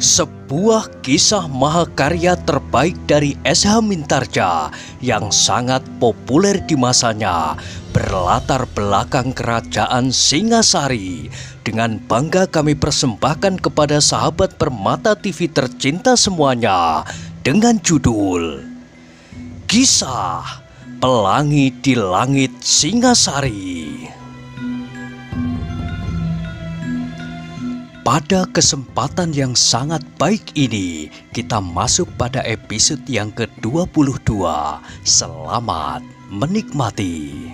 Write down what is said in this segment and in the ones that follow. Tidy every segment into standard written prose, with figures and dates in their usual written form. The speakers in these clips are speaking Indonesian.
Sebuah kisah mahakarya terbaik dari S.H. Mintarja yang sangat populer di masanya, berlatar belakang kerajaan Singasari. Dengan bangga kami persembahkan kepada sahabat Permata TV tercinta semuanya dengan judul Kisah Pelangi di Langit Singasari. Pada kesempatan yang sangat baik ini, kita masuk pada episode yang ke-22. Selamat menikmati.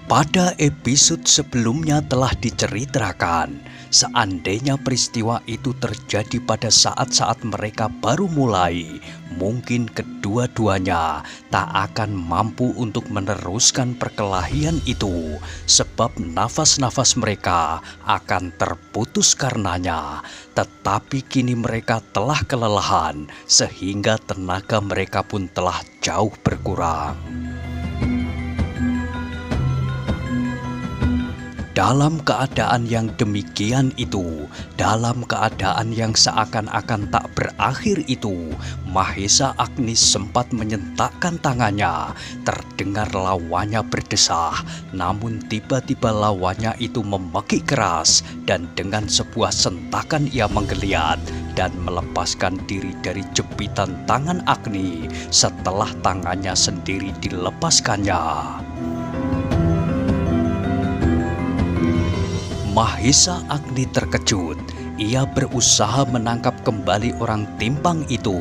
Pada episode sebelumnya telah diceritakan, seandainya peristiwa itu terjadi pada saat-saat mereka baru mulai, mungkin kedua-duanya tak akan mampu untuk meneruskan perkelahian itu, sebab nafas-nafas mereka akan terputus karenanya. Tetapi kini mereka telah kelelahan, sehingga tenaga mereka pun telah jauh berkurang. Dalam keadaan yang demikian itu, dalam keadaan yang seakan-akan tak berakhir itu, Mahesa Agni sempat menyentakkan tangannya. Terdengar lawannya berdesah, namun tiba-tiba lawannya itu memekik keras, dan dengan sebuah sentakan ia menggeliat dan melepaskan diri dari jepitan tangan Agni setelah tangannya sendiri dilepaskannya. Mahesa Agni terkejut. Ia berusaha menangkap kembali orang timpang itu,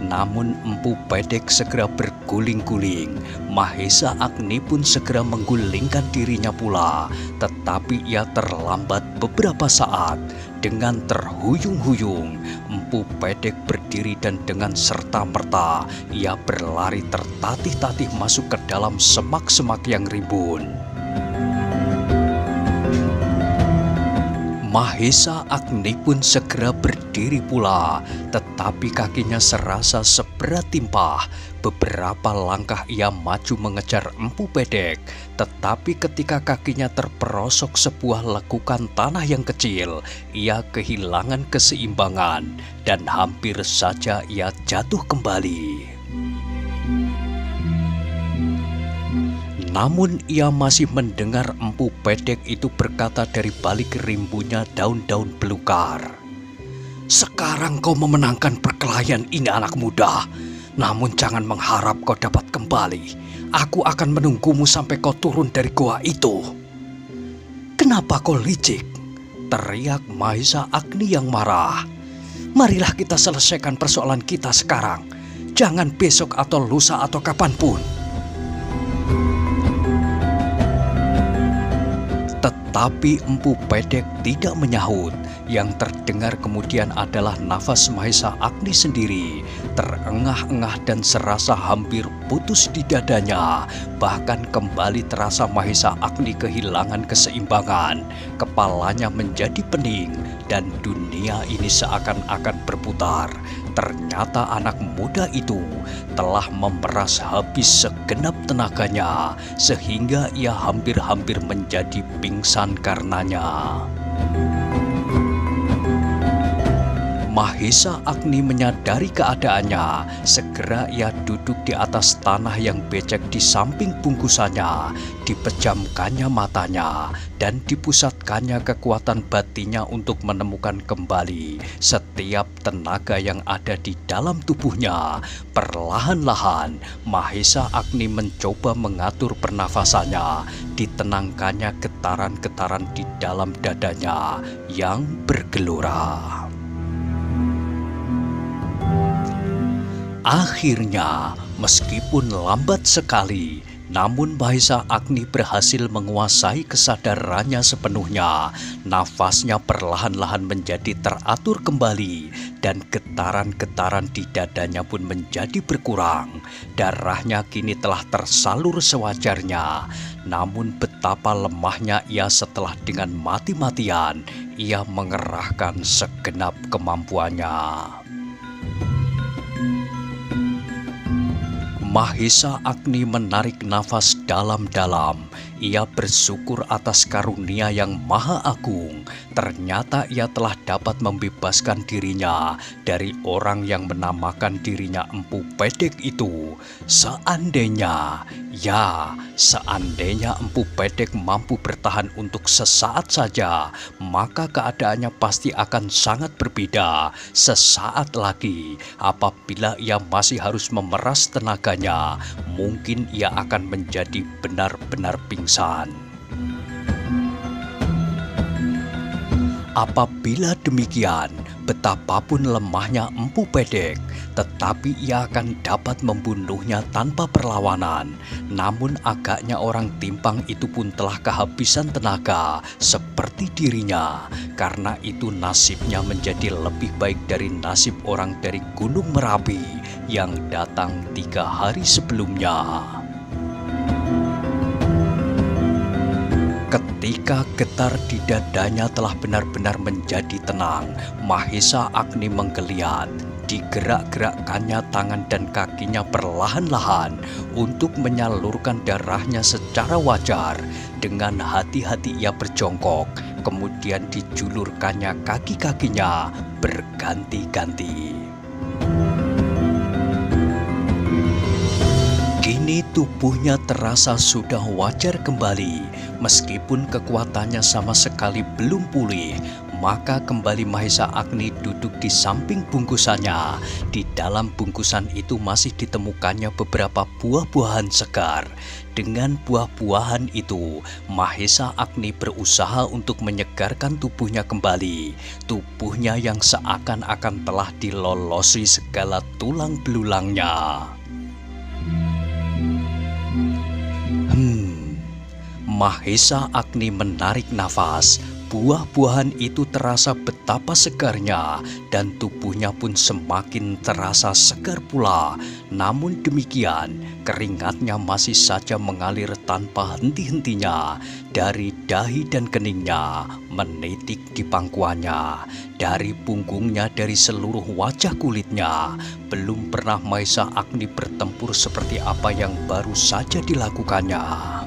namun Empu Pedek segera berguling-guling. Mahesa Agni pun segera menggulingkan dirinya pula, tetapi ia terlambat beberapa saat. Dengan terhuyung-huyung, Empu Pedek berdiri dan dengan serta-merta ia berlari tertatih-tatih masuk ke dalam semak-semak yang rimbun. Mahesa Agni pun segera berdiri pula, tetapi kakinya serasa seberat timpah. Beberapa langkah ia maju mengejar Empu Pedek, tetapi ketika kakinya terperosok sebuah lekukan tanah yang kecil, ia kehilangan keseimbangan dan hampir saja ia jatuh kembali. Namun ia masih mendengar Empu Pedek itu berkata dari balik rimbunnya daun-daun belukar. "Sekarang kau memenangkan perkelahian ini, anak muda. Namun jangan mengharap kau dapat kembali. Aku akan menunggumu sampai kau turun dari goa itu." "Kenapa kau licik?" teriak Mahesa Agni yang marah. "Marilah kita selesaikan persoalan kita sekarang. Jangan besok atau lusa atau kapanpun." Tetapi Empu Pedek tidak menyahut. Yang terdengar kemudian adalah nafas Mahesa Agni sendiri, terengah-engah dan serasa hampir putus di dadanya. Bahkan kembali terasa Mahesa Agni kehilangan keseimbangan. Kepalanya menjadi pening dan dunia ini seakan-akan berputar. Ternyata anak muda itu telah memeras habis segenap tenaganya, sehingga ia hampir-hampir menjadi pingsan karenanya. Mahesa Agni menyadari keadaannya. Segera ia duduk di atas tanah yang becek di samping bungkusannya. Dipejamkannya matanya dan dipusatkannya kekuatan batinnya untuk menemukan kembali setiap tenaga yang ada di dalam tubuhnya. Perlahan-lahan Mahesa Agni mencoba mengatur pernafasannya. Ditenangkannya getaran-getaran di dalam dadanya yang bergelora. Akhirnya, meskipun lambat sekali, namun Mahesa Agni berhasil menguasai kesadarannya sepenuhnya. Nafasnya perlahan-lahan menjadi teratur kembali, dan getaran-getaran di dadanya pun menjadi berkurang. Darahnya kini telah tersalur sewajarnya. Namun betapa lemahnya ia setelah dengan mati-matian ia mengerahkan segenap kemampuannya. Mahesa Agni menarik nafas dalam-dalam. Ia bersyukur atas karunia yang maha agung. Ternyata ia telah dapat membebaskan dirinya dari orang yang menamakan dirinya Empu Pedek itu. Seandainya Empu Pedek mampu bertahan untuk sesaat saja, maka keadaannya pasti akan sangat berbeda sesaat lagi. Apabila ia masih harus memeras tenaganya, mungkin ia akan menjadi benar-benar pingsan. Apabila demikian, betapapun lemahnya Empu Pedek, tetapi ia akan dapat membunuhnya tanpa perlawanan. Namun agaknya orang timpang itu pun telah kehabisan tenaga seperti dirinya. Karena itu nasibnya menjadi lebih baik dari nasib orang dari Gunung Merapi yang datang 3 hari sebelumnya. Ketika getar di dadanya telah benar-benar menjadi tenang, Mahesa Agni menggeliat. Digerak-gerakkannya tangan dan kakinya perlahan-lahan untuk menyalurkan darahnya secara wajar. Dengan hati-hati ia berjongkok, kemudian dijulurkannya kaki-kakinya berganti-ganti. Kini tubuhnya terasa sudah wajar kembali, meskipun kekuatannya sama sekali belum pulih. Maka kembali Mahesa Agni duduk di samping bungkusannya. Di dalam bungkusan itu masih ditemukannya beberapa buah-buahan segar. Dengan buah-buahan itu, Mahesa Agni berusaha untuk menyegarkan tubuhnya kembali. Tubuhnya yang seakan-akan telah dilolosi segala tulang belulangnya. Mahesa Agni menarik nafas. Buah-buahan itu terasa betapa segarnya dan tubuhnya pun semakin terasa segar pula. Namun demikian, keringatnya masih saja mengalir tanpa henti-hentinya dari dahi dan keningnya, menitik di pangkuannya, dari punggungnya, dari seluruh wajah kulitnya. Belum pernah Mahesa Agni bertempur seperti apa yang baru saja dilakukannya.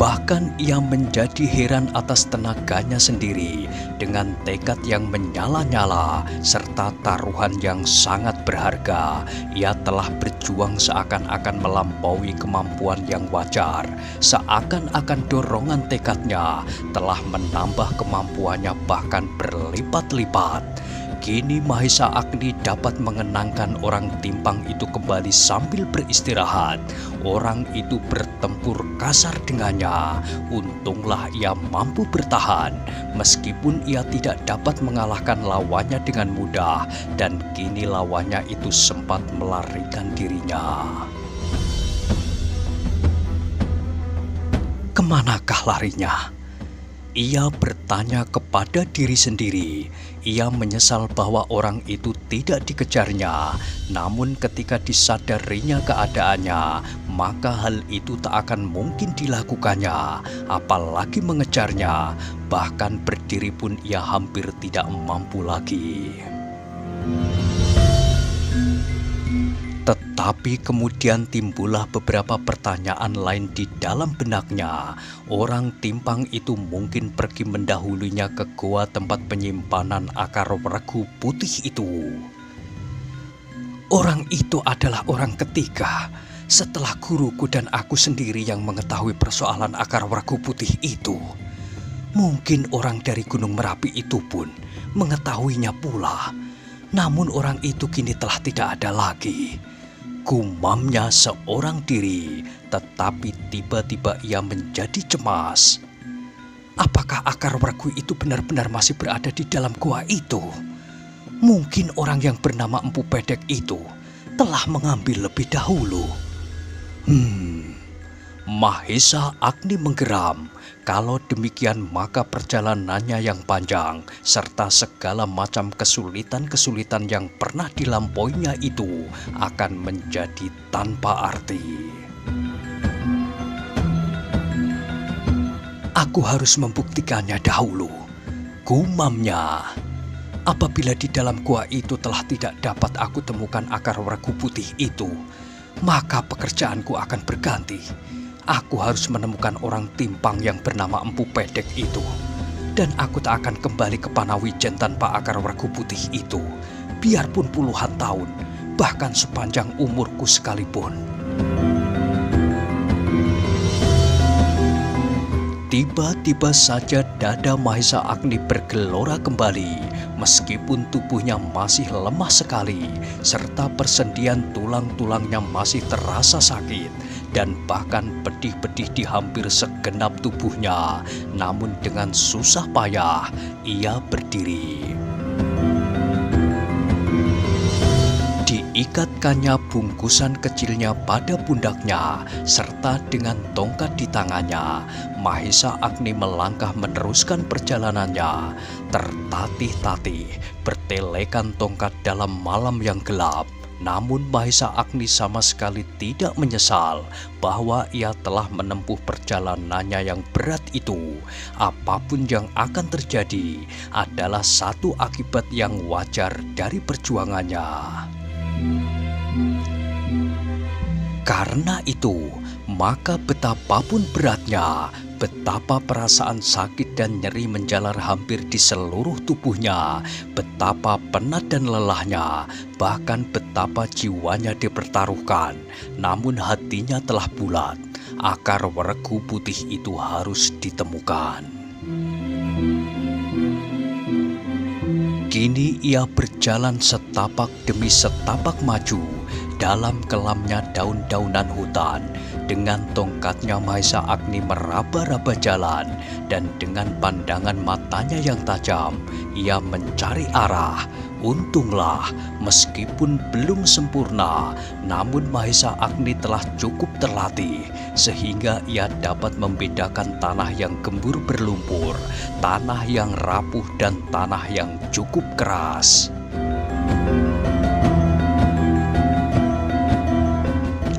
Bahkan ia menjadi heran atas tenaganya sendiri. Dengan tekad yang menyala-nyala serta taruhan yang sangat berharga, ia telah berjuang seakan-akan melampaui kemampuan yang wajar. Seakan-akan dorongan tekadnya telah menambah kemampuannya bahkan berlipat-lipat. Kini Mahesa Agni dapat mengenangkan orang timpang itu kembali sambil beristirahat. Orang itu bertempur kasar dengannya. Untunglah ia mampu bertahan, meskipun ia tidak dapat mengalahkan lawannya dengan mudah, dan kini lawannya itu sempat melarikan dirinya. Kemanakah larinya? Ia bertanya kepada diri sendiri. Ia menyesal bahwa orang itu tidak dikejarnya. Namun ketika disadarinya keadaannya, maka hal itu tak akan mungkin dilakukannya, apalagi mengejarnya. Bahkan berdiri pun ia hampir tidak mampu lagi. Tetapi kemudian timbullah beberapa pertanyaan lain di dalam benaknya. Orang timpang itu mungkin pergi mendahulunya ke goa tempat penyimpanan akar regu putih itu. Orang itu adalah orang ketiga setelah guruku dan aku sendiri yang mengetahui persoalan akar regu putih itu. Mungkin orang dari Gunung Merapi itu pun mengetahuinya pula. Namun orang itu kini telah tidak ada lagi. Gumamnya seorang diri, tetapi tiba-tiba ia menjadi cemas. Apakah akar regu itu benar-benar masih berada di dalam gua itu? Mungkin orang yang bernama Empu Pedek itu telah mengambil lebih dahulu. Mahesa Agni menggeram. Kalau demikian maka perjalanannya yang panjang serta segala macam kesulitan-kesulitan yang pernah dilampauinya itu akan menjadi tanpa arti. Aku harus membuktikannya dahulu, gumamnya. Apabila di dalam gua itu telah tidak dapat aku temukan akar regu putih itu, maka pekerjaanku akan berganti. Aku harus menemukan orang timpang yang bernama Empu Pedek itu. Dan aku tak akan kembali ke Panawijen tanpa akar regu putih itu, biarpun puluhan tahun, bahkan sepanjang umurku sekalipun. Tiba-tiba saja dada Mahesa Agni bergelora kembali, meskipun tubuhnya masih lemah sekali, serta persendian tulang-tulangnya masih terasa sakit, dan bahkan pedih-pedih di hampir segenap tubuhnya. Namun dengan susah payah, ia berdiri. Diikatkannya bungkusan kecilnya pada pundaknya, serta dengan tongkat di tangannya, Mahesa Agni melangkah meneruskan perjalanannya. Tertatih-tatih, bertelekan tongkat dalam malam yang gelap. Namun Mahesa Agni sama sekali tidak menyesal bahwa ia telah menempuh perjalanannya yang berat itu. Apapun yang akan terjadi adalah satu akibat yang wajar dari perjuangannya. Karena itu, maka betapapun beratnya, betapa perasaan sakit dan nyeri menjalar hampir di seluruh tubuhnya, betapa penat dan lelahnya, bahkan betapa jiwanya dipertaruhkan, namun hatinya telah bulat. Akar regu putih itu harus ditemukan. Kini ia berjalan setapak demi setapak maju dalam kelamnya daun-daunan hutan. Dengan tongkatnya Mahesa Agni meraba-raba jalan, dan dengan pandangan matanya yang tajam, ia mencari arah. Untunglah, meskipun belum sempurna, namun Mahesa Agni telah cukup terlatih, sehingga ia dapat membedakan tanah yang gembur berlumpur, tanah yang rapuh, dan tanah yang cukup keras.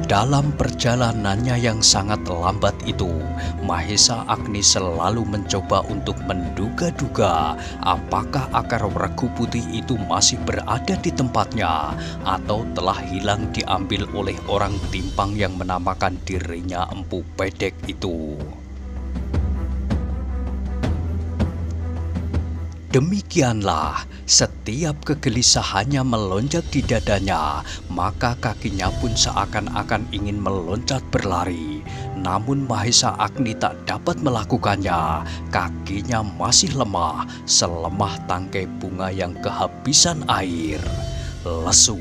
Dalam perjalanannya yang sangat lambat itu, Mahesa Agni selalu mencoba untuk menduga-duga apakah akar regu putih itu masih berada di tempatnya atau telah hilang diambil oleh orang timpang yang menamakan dirinya Empu Pedek itu. Demikianlah, setiap kegelisahannya melonjak di dadanya, maka kakinya pun seakan-akan ingin meloncat berlari. Namun Mahesa Agni tak dapat melakukannya. Kakinya masih lemah, selemah tangkai bunga yang kehabisan air. Lesu.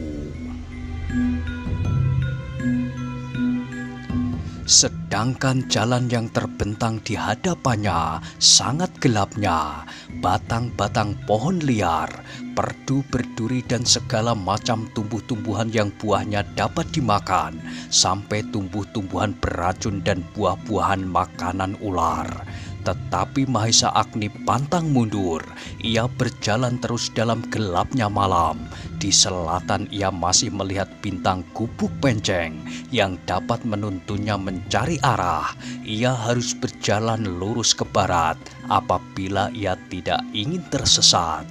Sedangkan jalan yang terbentang di hadapannya sangat gelapnya. Batang-batang pohon liar, perdu berduri, dan segala macam tumbuh-tumbuhan yang buahnya dapat dimakan, sampai tumbuh-tumbuhan beracun dan buah-buahan makanan ular. Tetapi Mahesa Agni pantang mundur. Ia berjalan terus dalam gelapnya malam. Di selatan ia masih melihat bintang gubuk penceng yang dapat menuntunnya mencari arah. Ia harus berjalan lurus ke barat apabila ia tidak ingin tersesat.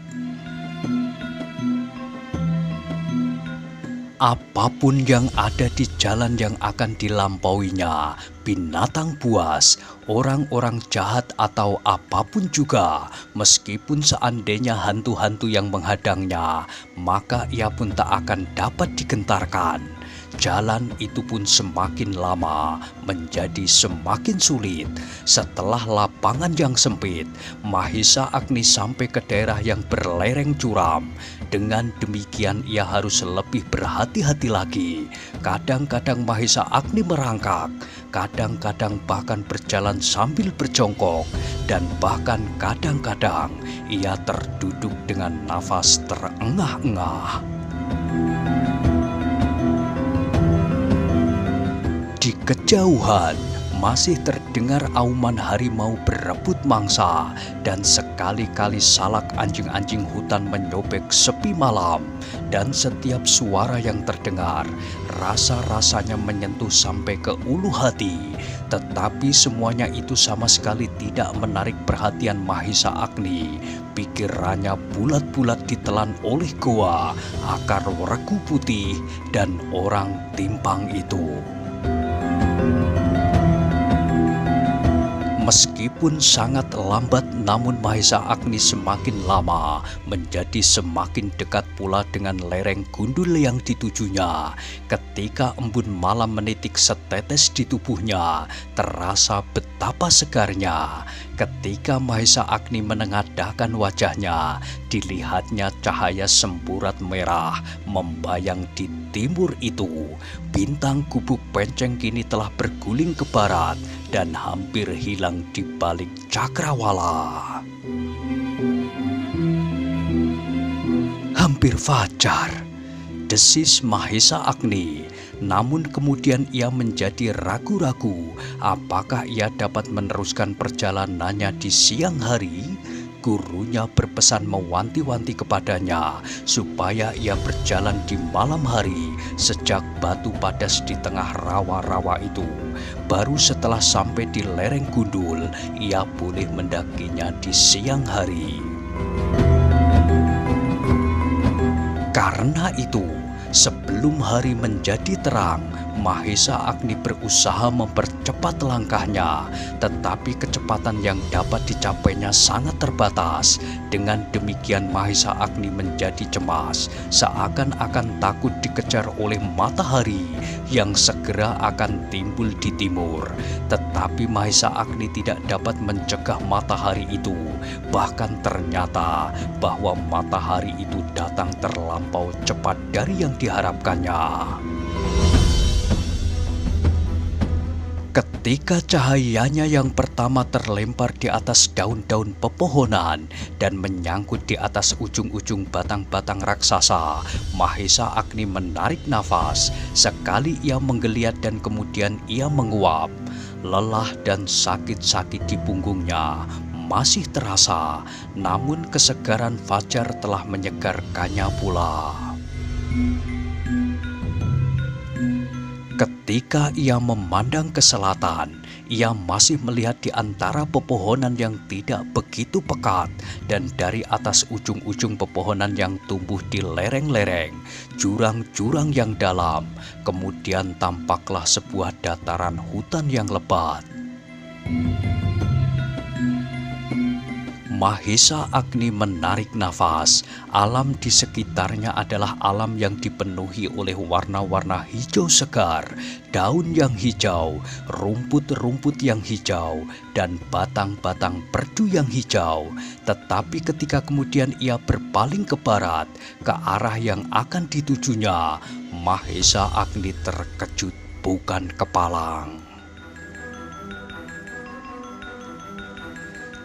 Apapun yang ada di jalan yang akan dilampauinya, binatang buas, orang-orang jahat, atau apapun juga, meskipun seandainya hantu-hantu yang menghadangnya, maka ia pun tak akan dapat digentarkan. Jalan itu pun semakin lama menjadi semakin sulit. Setelah lapangan yang sempit, Mahesa Agni sampai ke daerah yang berlereng curam. Dengan demikian ia harus lebih berhati-hati lagi. Kadang-kadang Mahesa Agni merangkak, kadang-kadang bahkan berjalan sambil berjongkok, dan bahkan kadang-kadang ia terduduk dengan nafas terengah-engah. Di kejauhan, Masih terdengar auman harimau berebut mangsa, dan sekali-kali salak anjing-anjing hutan menyobek sepi malam. Dan setiap suara yang terdengar, rasa-rasanya menyentuh sampai ke ulu hati. Tetapi semuanya itu sama sekali tidak menarik perhatian Mahisa Agni. Pikirannya bulat-bulat ditelan oleh goa, akar regu putih, dan orang timpang itu. Meskipun sangat lambat, namun Mahisa Agni semakin lama menjadi semakin dekat pula dengan lereng gundul yang ditujunya. Ketika embun malam menitik setetes di tubuhnya, terasa betapa segarnya. Ketika Mahisa Agni menengadahkan wajahnya, dilihatnya cahaya semburat merah membayang di timur itu. Bintang gubuk penceng kini telah berguling ke barat dan hampir hilang di balik cakrawala. Hampir fajar, desis Mahisa Agni. Namun kemudian ia menjadi ragu-ragu apakah ia dapat meneruskan perjalanannya di siang hari. Gurunya berpesan mewanti-wanti kepadanya supaya ia berjalan di malam hari sejak batu padas di tengah rawa-rawa itu. Baru setelah sampai di lereng gundul, ia boleh mendakinya di siang hari. Karena itu, sebelum hari menjadi terang, Mahisa Agni berusaha mempercepat langkahnya, tetapi kecepatan yang dapat dicapainya sangat terbatas. Dengan demikian Mahisa Agni menjadi cemas, seakan-akan takut dikejar oleh matahari yang segera akan timbul di timur. Tetapi Mahisa Agni tidak dapat mencegah matahari itu. Bahkan ternyata bahwa matahari itu datang terlampau cepat dari yang diharapkannya. Ketika cahayanya yang pertama terlempar di atas daun-daun pepohonan dan menyangkut di atas ujung-ujung batang-batang raksasa, Mahisa Agni menarik nafas. Sekali ia menggeliat dan kemudian ia menguap. Lelah dan sakit-sakit di punggungnya masih terasa, namun kesegaran fajar telah menyegarkannya pula. Ketika ia memandang ke selatan, ia masih melihat di antara pepohonan yang tidak begitu pekat, dan dari atas ujung-ujung pepohonan yang tumbuh di lereng-lereng, jurang-jurang yang dalam, kemudian tampaklah sebuah dataran hutan yang lebat. Mahisa Agni menarik nafas. Alam di sekitarnya adalah alam yang dipenuhi oleh warna-warna hijau segar, daun yang hijau, rumput-rumput yang hijau, dan batang-batang perdu yang hijau. Tetapi ketika kemudian ia berpaling ke barat, ke arah yang akan ditujunya, Mahisa Agni terkejut bukan kepalang.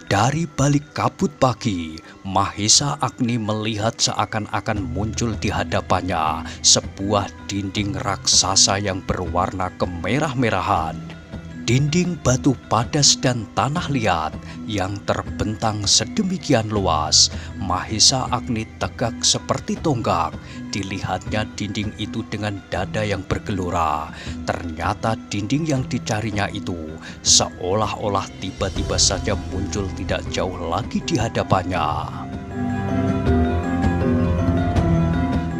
Dari balik kabut pagi, Mahisa Agni melihat seakan-akan muncul di hadapannya sebuah dinding raksasa yang berwarna kemerah-merahan. Dinding batu padas dan tanah liat yang terbentang sedemikian luas. Mahisa Agni tegak seperti tonggak. Dilihatnya dinding itu dengan dada yang bergelora. Ternyata dinding yang dicarinya itu seolah-olah tiba-tiba saja muncul tidak jauh lagi di hadapannya.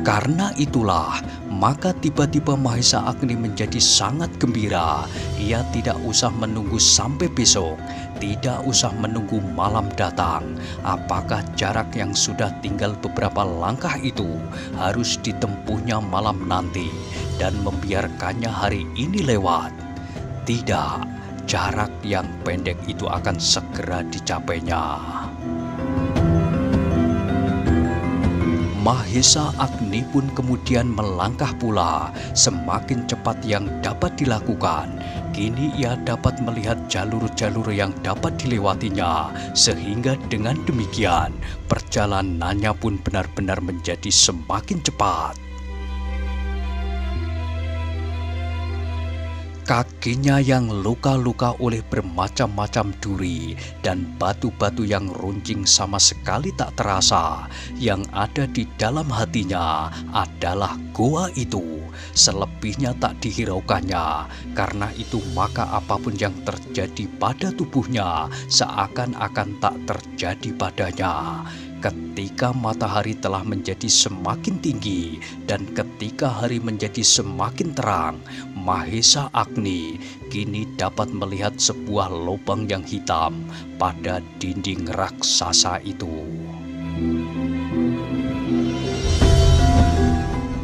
Karena itulah, maka tiba-tiba Mahisa Agni menjadi sangat gembira. Ia tidak usah menunggu sampai besok, tidak usah menunggu malam datang. Apakah jarak yang sudah tinggal beberapa langkah itu harus ditempuhnya malam nanti dan membiarkannya hari ini lewat? Tidak, jarak yang pendek itu akan segera dicapainya. Mahisa Agni pun kemudian melangkah pula. Semakin cepat yang dapat dilakukan, kini ia dapat melihat jalur-jalur yang dapat dilewatinya, sehingga dengan demikian perjalanannya pun benar-benar menjadi semakin cepat. Kakinya yang luka-luka oleh bermacam-macam duri dan batu-batu yang runcing sama sekali tak terasa. Yang ada di dalam hatinya adalah goa itu. Selebihnya tak dihiraukannya. Karena itu maka apapun yang terjadi pada tubuhnya seakan-akan tak terjadi padanya. Ketika matahari telah menjadi semakin tinggi dan ketika hari menjadi semakin terang, Mahesa Agni kini dapat melihat sebuah lubang yang hitam pada dinding raksasa itu.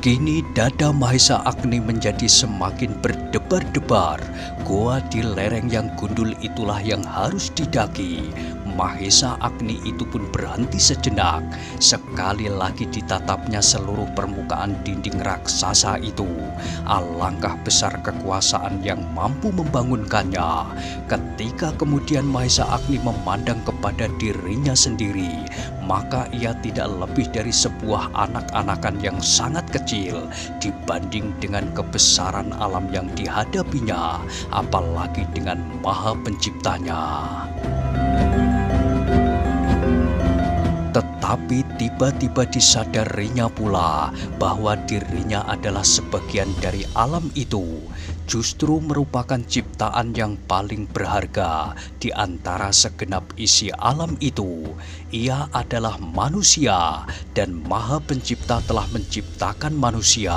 Kini dada Mahesa Agni menjadi semakin berdebar-debar. Goa di lereng yang gundul itulah yang harus didaki. Mahesa Agni itu pun berhenti sejenak. Sekali lagi ditatapnya seluruh permukaan dinding raksasa itu. Alangkah besar kekuasaan yang mampu membangunkannya. Ketika kemudian Mahesa Agni memandang kepada dirinya sendiri, maka ia tidak lebih dari sebuah anak-anakan yang sangat kecil dibanding dengan kebesaran alam yang dihadapinya, apalagi dengan Maha Penciptanya. Tetapi tiba-tiba disadarinya pula bahwa dirinya adalah sebagian dari alam itu, justru merupakan ciptaan yang paling berharga di antara segenap isi alam itu. Ia adalah manusia dan Maha Pencipta telah menciptakan manusia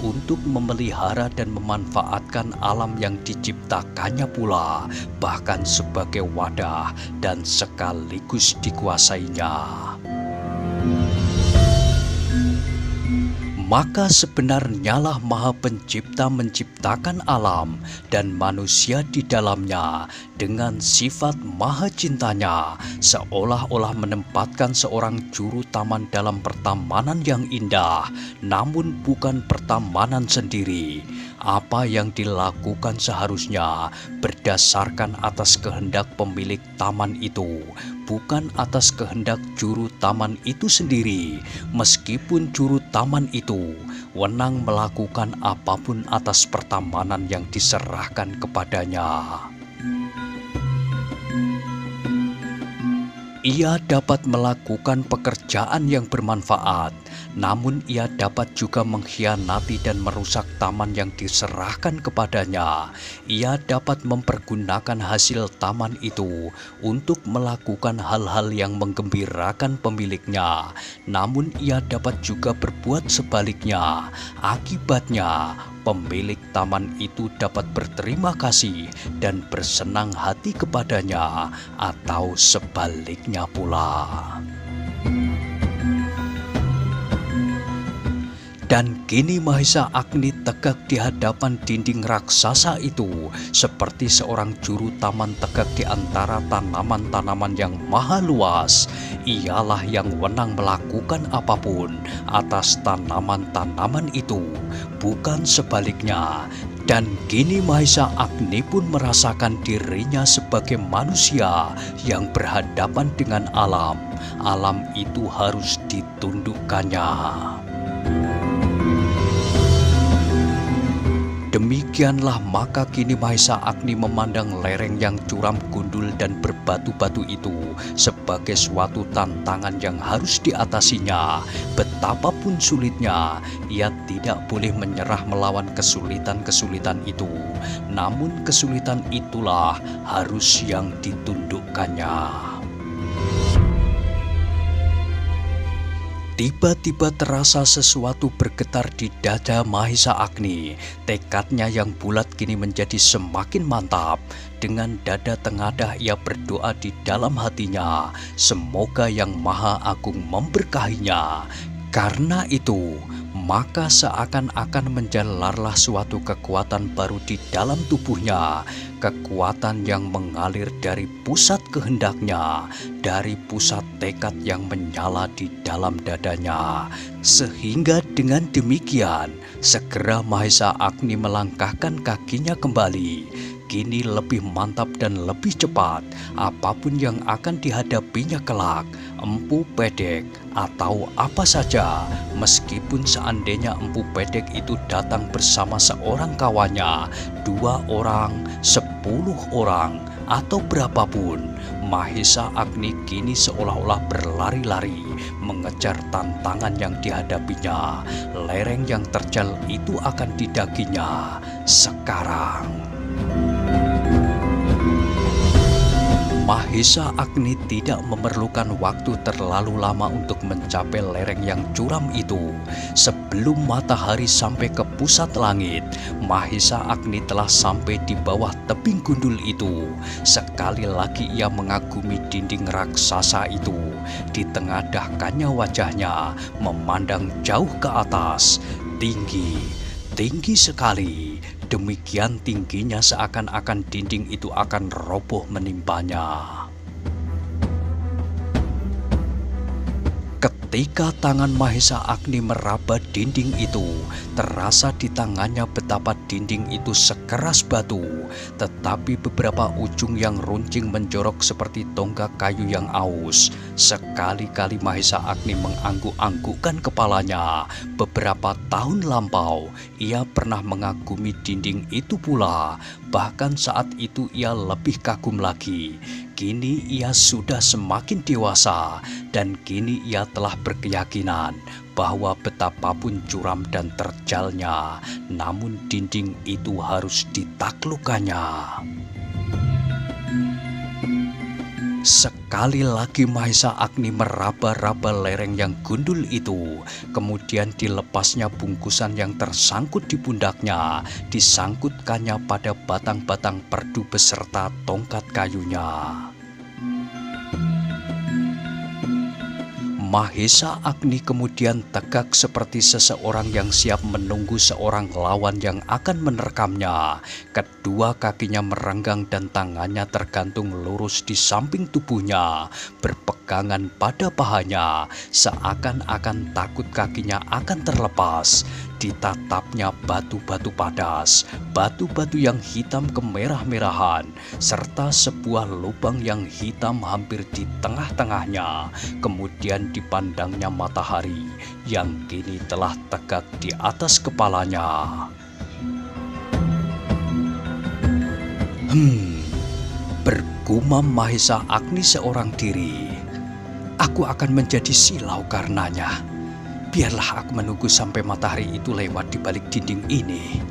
untuk memelihara dan memanfaatkan alam yang diciptakannya pula, bahkan sebagai wadah dan sekaligus dikuasainya. Maka sebenarnya lah Maha Pencipta menciptakan alam dan manusia di dalamnya dengan sifat maha cintanya, seolah-olah menempatkan seorang juru taman dalam pertamanan yang indah, namun bukan pertamanan sendiri. Apa yang dilakukan seharusnya berdasarkan atas kehendak pemilik taman itu, bukan atas kehendak juru taman itu sendiri. Meskipun juru taman itu wenang melakukan apapun atas pertamanan yang diserahkan kepadanya. Ia dapat melakukan pekerjaan yang bermanfaat, namun ia dapat juga mengkhianati dan merusak taman yang diserahkan kepadanya. Ia dapat mempergunakan hasil taman itu untuk melakukan hal-hal yang menggembirakan pemiliknya, namun ia dapat juga berbuat sebaliknya. Akibatnya, pemilik taman itu dapat berterima kasih dan bersenang hati kepadanya, atau sebaliknya pula. Dan kini Mahesa Agni tegak di hadapan dinding raksasa itu, seperti seorang juru taman tegak di antara tanaman-tanaman yang maha luas. Ialah yang wenang melakukan apapun atas tanaman-tanaman itu, bukan sebaliknya. Dan kini Mahesa Agni pun merasakan dirinya sebagai manusia yang berhadapan dengan alam. Alam itu harus ditundukkannya. Demikianlah maka kini Mahesa Agni memandang lereng yang curam, gundul dan berbatu-batu itu sebagai suatu tantangan yang harus diatasinya. Betapapun sulitnya, ia tidak boleh menyerah melawan kesulitan-kesulitan itu. Namun kesulitan itulah harus yang ditundukkannya. Tiba-tiba terasa sesuatu bergetar di dada Mahesa Agni. Tekadnya yang bulat kini menjadi semakin mantap. Dengan dada tengadah ia berdoa di dalam hatinya, semoga Yang Maha Agung memberkahinya. Karena itu, maka seakan-akan menjalarlah suatu kekuatan baru di dalam tubuhnya. Kekuatan yang mengalir dari pusat kehendaknya, dari pusat tekad yang menyala di dalam dadanya. Sehingga dengan demikian, segera Mahesa Agni melangkahkan kakinya kembali. Kini lebih mantap dan lebih cepat. Apapun yang akan dihadapinya kelak, Empu Pedek atau apa saja, meskipun seandainya Empu Pedek itu datang bersama seorang kawannya, 2 orang, 10 orang, atau berapapun, Mahesa Agni kini seolah-olah berlari-lari mengejar tantangan yang dihadapinya. Lereng yang terjal itu akan didakinya sekarang. Mahesa Agni tidak memerlukan waktu terlalu lama untuk mencapai lereng yang curam itu. Sebelum matahari sampai ke pusat langit, Mahesa Agni telah sampai di bawah tebing gundul itu. Sekali lagi ia mengagumi dinding raksasa itu. Di tengah dahkannya wajahnya memandang jauh ke atas, tinggi sekali. Demikian tingginya seakan-akan dinding itu akan roboh menimpanya. Ketika tangan Mahesa Agni meraba dinding itu, terasa di tangannya betapa dinding itu sekeras batu, tetapi beberapa ujung yang runcing menjorok seperti tonggak kayu yang aus. Sekali-kali Mahesa Agni mengangguk-anggukkan kepalanya. Beberapa tahun lampau, ia pernah mengagumi dinding itu pula. Bahkan saat itu ia lebih kagum lagi. Kini ia sudah semakin dewasa dan kini ia telah berkeyakinan bahwa betapapun curam dan terjalnya, namun dinding itu harus ditaklukkannya. Sekali lagi Mahesa Agni meraba-raba lereng yang gundul itu. Kemudian dilepasnya bungkusan yang tersangkut di pundaknya, disangkutkannya pada batang-batang perdu beserta tongkat kayunya. Mahesa Agni kemudian tegak seperti seseorang yang siap menunggu seorang lawan yang akan menerkamnya. Kedua kakinya merenggang dan tangannya tergantung lurus di samping tubuhnya, berpegangan pada pahanya, seakan-akan takut kakinya akan terlepas. Ditatapnya batu-batu padas, batu-batu yang hitam kemerah-merahan, serta sebuah lubang yang hitam hampir di tengah-tengahnya. Kemudian dipandangnya matahari yang kini telah tegak di atas kepalanya. Bergumam Mahesa Agni seorang diri. Aku akan menjadi silau karenanya. Biarlah aku menunggu sampai matahari itu lewat di balik dinding ini.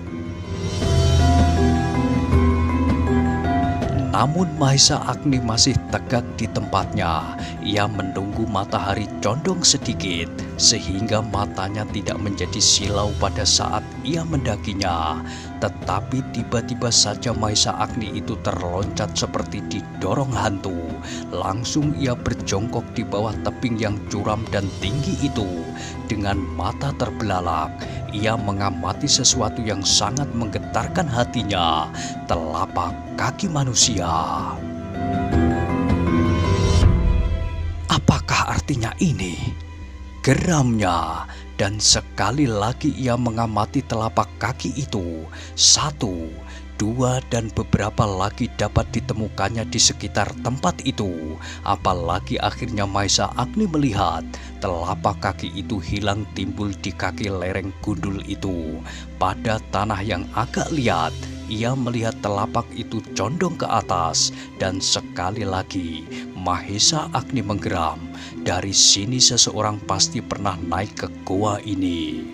Namun Mahesa Agni masih tegak di tempatnya. Ia menunggu matahari condong sedikit, sehingga matanya tidak menjadi silau pada saat ia mendakinya. Tetapi tiba-tiba saja Mahesa Agni itu terloncat seperti didorong hantu. Langsung ia berjongkok di bawah tebing yang curam dan tinggi itu. Dengan mata terbelalak, ia mengamati sesuatu yang sangat menggetarkan hatinya, telapak kaki manusia. Apakah artinya ini? Geramnya, dan sekali lagi ia mengamati telapak kaki itu. 1, 2, dan beberapa lagi dapat ditemukannya di sekitar tempat itu. Apalagi akhirnya Mahesa Agni melihat telapak kaki itu hilang timbul di kaki lereng gundul itu. Pada tanah yang agak liat, ia melihat telapak itu condong ke atas, dan sekali lagi Mahesa Agni menggeram. Dari sini seseorang pasti pernah naik ke goa ini.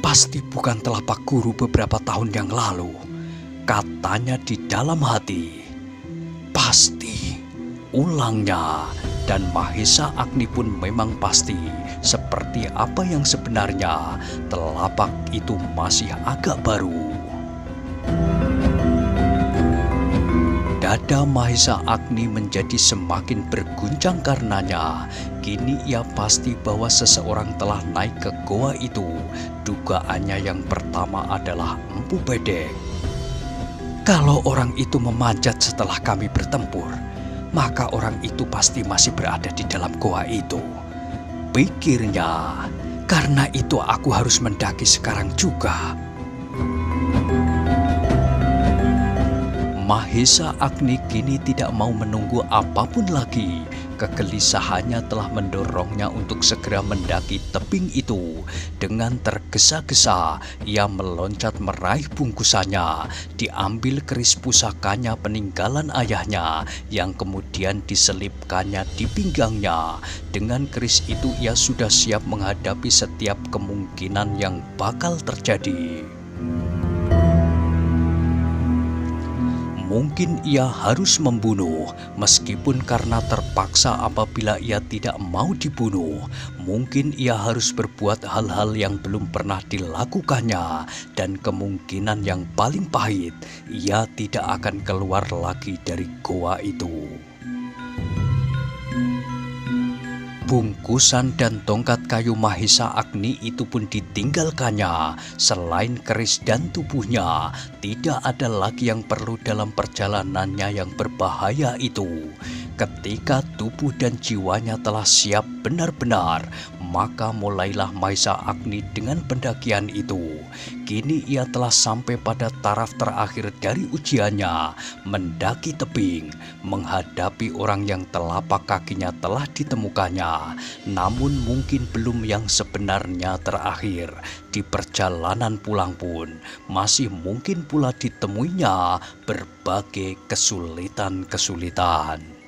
Pasti bukan telapak guru beberapa tahun yang lalu, katanya di dalam hati. Pasti, ulangnya, dan Mahesa Agni pun memang pasti. Seperti apa yang sebenarnya, telapak itu masih agak baru. Dada Mahesa Agni menjadi semakin berguncang karenanya. Kini ia pasti bahwa seseorang telah naik ke goa itu. Dugaannya yang pertama adalah Empu Pedek. Kalau orang itu memanjat setelah kami bertempur, maka orang itu pasti masih berada di dalam goa itu, pikirnya. Karena itu aku harus mendaki sekarang juga. Mahesa Agni kini tidak mau menunggu apapun lagi. Kegelisahannya telah mendorongnya untuk segera mendaki tebing itu. Dengan tergesa-gesa, ia meloncat meraih bungkusannya. Diambil keris pusakanya peninggalan ayahnya, yang kemudian diselipkannya di pinggangnya. Dengan keris itu ia sudah siap menghadapi setiap kemungkinan yang bakal terjadi. Mungkin ia harus membunuh, meskipun karena terpaksa apabila ia tidak mau dibunuh. Mungkin ia harus berbuat hal-hal yang belum pernah dilakukannya, dan kemungkinan yang paling pahit, ia tidak akan keluar lagi dari goa itu. Bungkusan dan tongkat kayu Mahesa Agni itu pun ditinggalkannya. Selain keris dan tubuhnya, tidak ada lagi yang perlu dalam perjalanannya yang berbahaya itu. Ketika tubuh dan jiwanya telah siap benar-benar, maka mulailah Mahesa Agni dengan pendakian itu. Kini ia telah sampai pada taraf terakhir dari ujiannya, mendaki tebing, menghadapi orang yang telapak kakinya telah ditemukannya. Namun mungkin belum yang sebenarnya terakhir. Di perjalanan pulang pun masih mungkin pula ditemuinya berbagai kesulitan-kesulitan.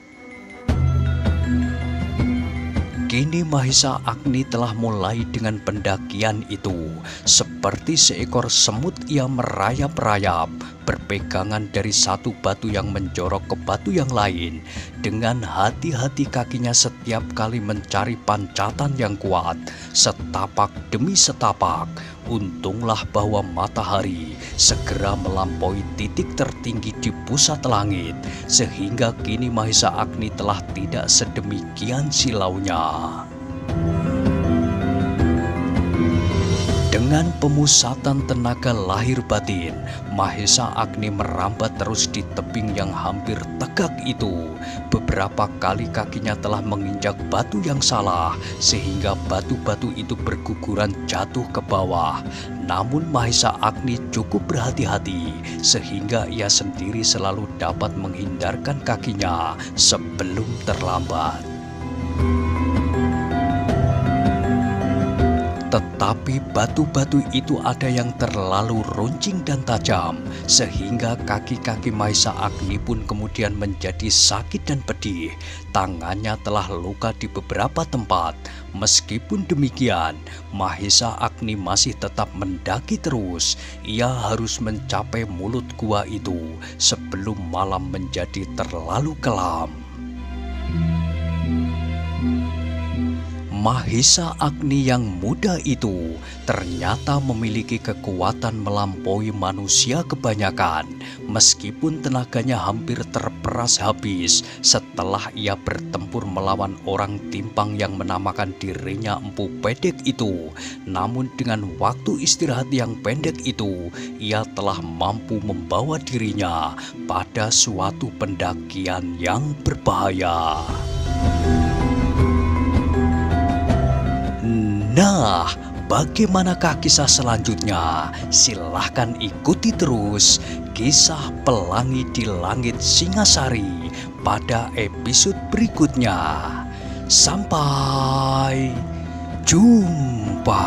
Kini Mahesa Agni telah mulai dengan pendakian itu. Seperti seekor semut ia merayap-rayap, berpegangan dari satu batu yang menjorok ke batu yang lain. Dengan hati-hati kakinya setiap kali mencari pancatan yang kuat, setapak demi setapak. Untunglah bahwa matahari segera melampaui titik tertinggi di pusat langit, sehingga kini Mahesa Agni telah tidak sedemikian silaunya. Dengan pemusatan tenaga lahir batin, Mahesa Agni merambat terus di tebing yang hampir tegak itu. Beberapa kali kakinya telah menginjak batu yang salah, sehingga batu-batu itu berguguran jatuh ke bawah. Namun Mahesa Agni cukup berhati-hati, sehingga ia sendiri selalu dapat menghindarkan kakinya sebelum terlambat. Tetapi batu-batu itu ada yang terlalu runcing dan tajam, sehingga kaki-kaki Mahesa Agni pun kemudian menjadi sakit dan pedih. Tangannya telah luka di beberapa tempat. Meskipun demikian, Mahesa Agni masih tetap mendaki terus. Ia harus mencapai mulut gua itu sebelum malam menjadi terlalu kelam. Mahesa Agni yang muda itu ternyata memiliki kekuatan melampaui manusia kebanyakan. Meskipun tenaganya hampir terperas habis setelah ia bertempur melawan orang timpang yang menamakan dirinya Empu Pedek itu. Namun dengan waktu istirahat yang pendek itu, ia telah mampu membawa dirinya pada suatu pendakian yang berbahaya. Nah, bagaimanakah kisah selanjutnya? Silahkan ikuti terus kisah Pelangi di Langit Singasari pada episode berikutnya. Sampai jumpa.